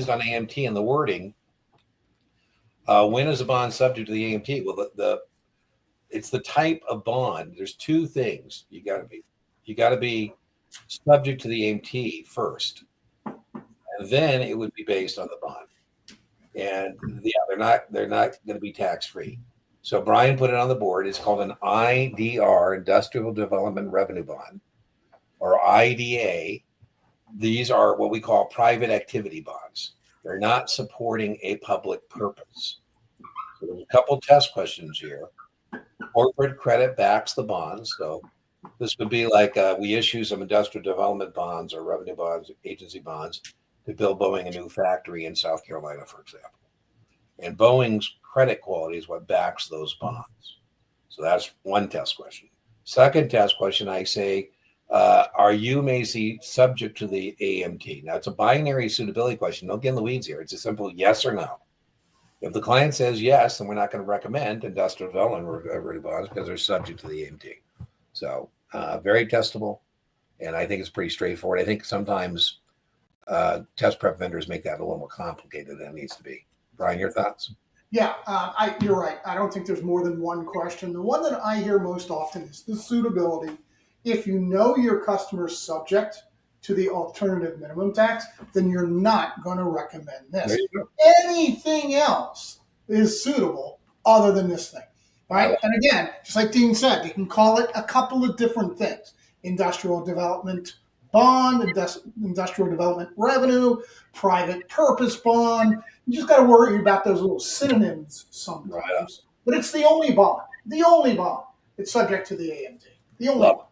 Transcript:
confused on AMT and the wording. When is a bond subject to the AMT? Well, it's the type of bond. There's two things you got to be subject to the AMT first, and then it would be based on the bond. And yeah, they're not going to be tax free. So Brian put it on the board. It's called an IDR, Industrial Development Revenue Bond, or IDA. These are what we call private activity bonds. They're not supporting a public purpose. So there's a couple test questions here. Corporate credit backs the bonds. So this would be like we issue some industrial development bonds or revenue bonds, agency bonds to build Boeing a new factory in South Carolina, for example. And Boeing's credit quality is what backs those bonds. So that's one test question. Second test question, I say, are you, Macy, subject to the AMT? Now, it's a binary suitability question. Don't get in the weeds here. It's a simple yes or no. If the client says yes, then we're not going to recommend industrial development revenue bonds because they're subject to the AMT. So very testable, and I think it's pretty straightforward. I think sometimes test prep vendors make that a little more complicated than it needs to be. Brian, your thoughts? Yeah, you're right. I don't think there's more than one question. The one that I hear most often is the suitability. If you know your customer's subject to the alternative minimum tax, then you're not going to recommend this. Anything else is suitable other than this thing, right? And again, just like Dean said, you can call it a couple of different things: industrial development bond, industrial development revenue, private purpose bond. You just got to worry about those little synonyms sometimes. But it's the only bond. The only bond. It's subject to the AMT. The only one.